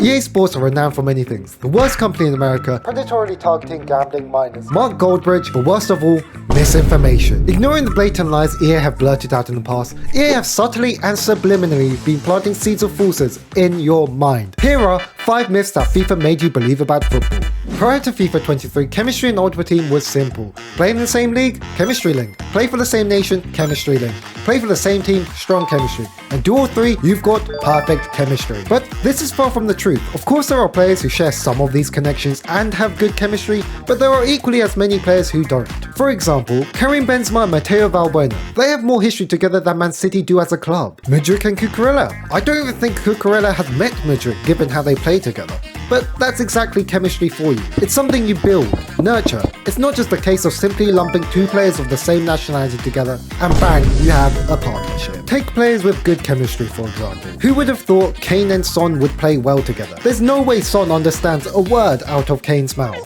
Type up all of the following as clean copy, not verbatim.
EA Sports are renowned for many things. The worst company in America, predatorily targeting gambling minors. Mark Goldbridge, but worst of all, misinformation. Ignoring the blatant lies EA have blurted out in the past, EA have subtly and subliminally been planting seeds of falsehoods in your mind. Here are 5 myths that FIFA made you believe about football. Prior to FIFA 23, chemistry in Ultimate Team was simple. Play in the same league? Chemistry link. Play for the same nation? Chemistry link. Play for the same team? Strong chemistry. And do all 3, you've got perfect chemistry. But this is far from the truth. Of course there are players who share some of these connections and have good chemistry, but there are equally as many players who don't. For example, Karim Benzema and Mateo Valbuena. They have more history together than Man City do as a club. Mudryk and Cucurella. I don't even think Cucurella has met Mudryk given how they play together. But that's exactly chemistry for you. It's something you build, nurture. It's not just a case of simply lumping 2 players of the same nationality together and bang, you have a partnership. Take players with good chemistry for example. Who would have thought Kane and Son would play well together? There's no way Son understands a word out of Kane's mouth.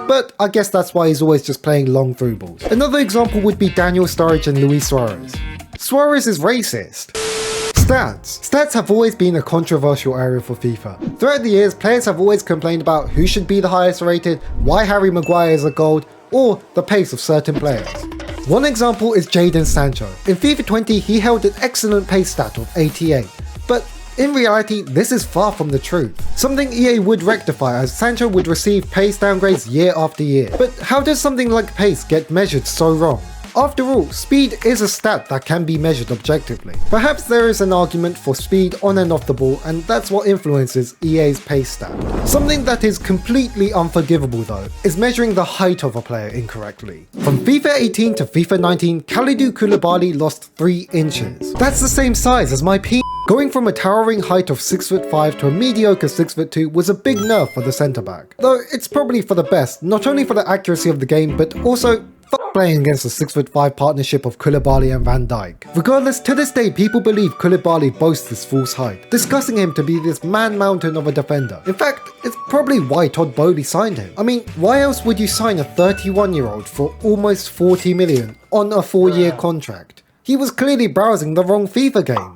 But I guess that's why he's always just playing long through balls. Another example would be Daniel Sturridge and Luis Suarez. Suarez is racist. Stats have always been a controversial area for FIFA. Throughout the years, players have always complained about who should be the highest rated, why Harry Maguire is a gold, or the pace of certain players. One example is Jadon Sancho. In FIFA 20, he held an excellent pace stat of 88, but in reality, this is far from the truth. Something EA would rectify as Sancho would receive pace downgrades year after year. But how does something like pace get measured so wrong? After all, speed is a stat that can be measured objectively. Perhaps there is an argument for speed on and off the ball, and that's what influences EA's pace stat. Something that is completely unforgivable though, is measuring the height of a player incorrectly. From FIFA 18 to FIFA 19, Kalidou Koulibaly lost 3 inches. That's the same size as my p. Going from a towering height of 6'5" to a mediocre 6'2" was a big nerf for the centre back. Though it's probably for the best, not only for the accuracy of the game, but also playing against the 6'5" partnership of Koulibaly and Van Dijk. Regardless, to this day people believe Koulibaly boasts this false height, discussing him to be this man-mountain of a defender. In fact, it's probably why Todd Boehly signed him. I mean, why else would you sign a 31-year-old for almost 40 million on a 4-year contract? He was clearly browsing the wrong FIFA game.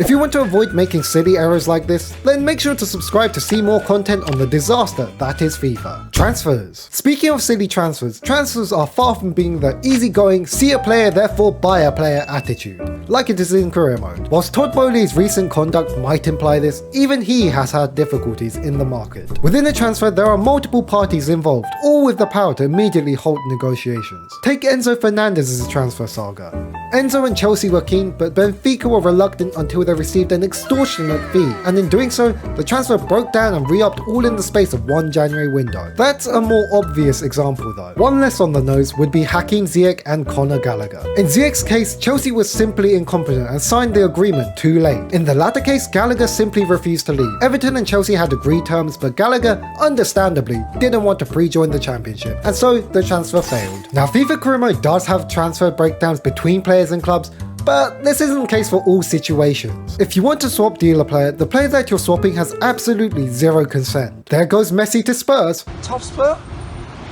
If you want to avoid making silly errors like this, then make sure to subscribe to see more content on the disaster that is FIFA. Transfers. Speaking of silly transfers, transfers are far from being the easygoing, see a player therefore buy a player attitude, like it is in career mode. Whilst Todd Boehly's recent conduct might imply this, even he has had difficulties in the market. Within a transfer, there are multiple parties involved, all with the power to immediately halt negotiations. Take Enzo Fernandez's transfer saga. Enzo and Chelsea were keen, but Benfica were reluctant until they received an extortionate fee, and in doing so, the transfer broke down and re-upped all in the space of one January window. That's a more obvious example though. One less on the nose would be Hakim Ziyech and Conor Gallagher. In Ziyech's case, Chelsea was simply incompetent and signed the agreement too late. In the latter case, Gallagher simply refused to leave. Everton and Chelsea had agreed terms, but Gallagher, understandably, didn't want to pre-join the championship, and so the transfer failed. Now FIFA career mode does have transfer breakdowns between players and clubs, but this isn't the case for all situations. If you want to swap deal a player, the player that you're swapping has absolutely zero consent. There goes Messi to Spurs. Top Spur?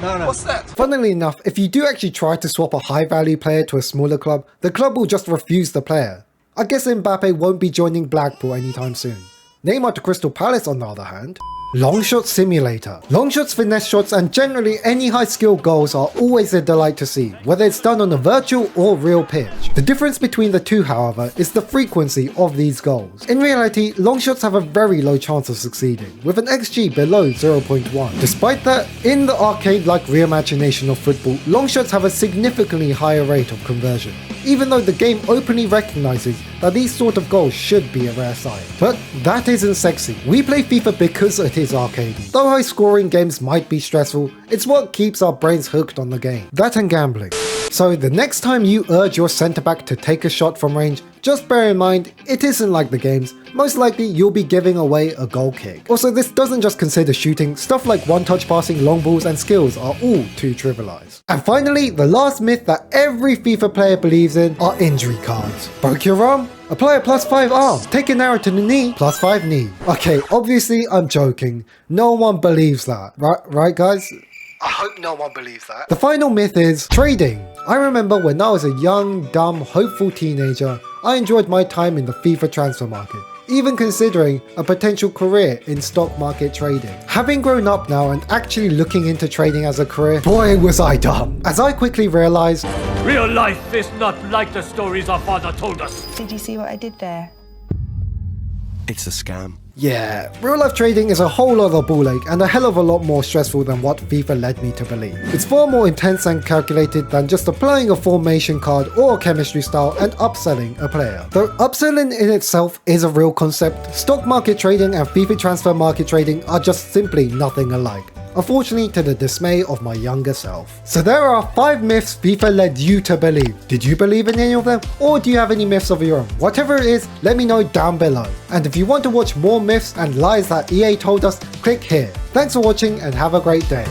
No. What's that? Funnily enough, if you do actually try to swap a high value player to a smaller club, the club will just refuse the player. I guess Mbappe won't be joining Blackpool anytime soon. Neymar to Crystal Palace on the other hand. Longshot Simulator. Longshots, finesse shots, and generally any high skill goals are always a delight to see, whether it's done on a virtual or real pitch. The difference between the two, however, is the frequency of these goals. In reality, longshots have a very low chance of succeeding, with an XG below 0.1. Despite that, in the arcade-like reimagination of football, longshots have a significantly higher rate of conversion, even though the game openly recognizes that these sort of goals should be a rare sight. But that isn't sexy. We play FIFA because it is arcadey. Though high scoring games might be stressful, it's what keeps our brains hooked on the game. That and gambling. So the next time you urge your centre back to take a shot from range, just bear in mind, it isn't like the games. Most likely you'll be giving away a goal kick. Also, this doesn't just consider shooting, stuff like one-touch passing, long balls and skills are all too trivialized. And finally, the last myth that every FIFA player believes in are injury cards. Broke your arm? Apply a +5 arm. Take an arrow to the knee, +5 knee. Okay, obviously I'm joking. No one believes that. Right guys? I hope no one believes that. The final myth is trading. I remember when I was a young, dumb, hopeful teenager, I enjoyed my time in the FIFA transfer market, even considering a potential career in stock market trading. Having grown up now and actually looking into trading as a career, boy was I dumb. As I quickly realized, real life is not like the stories our father told us. Did you see what I did there? It's a scam. yeah, real life trading is a whole other ball ache and a hell of a lot more stressful than what FIFA led me to believe. It's far more intense and calculated than just applying a formation card or a chemistry style and upselling a player. Though upselling in itself is a real concept, stock market trading and FIFA transfer market trading are just simply nothing alike. Unfortunately, to the dismay of my younger self. So there are 5 myths FIFA led you to believe. Did you believe in any of them? Or do you have any myths of your own? Whatever it is, let me know down below. And if you want to watch more myths and lies that EA told us, click here. Thanks for watching and have a great day.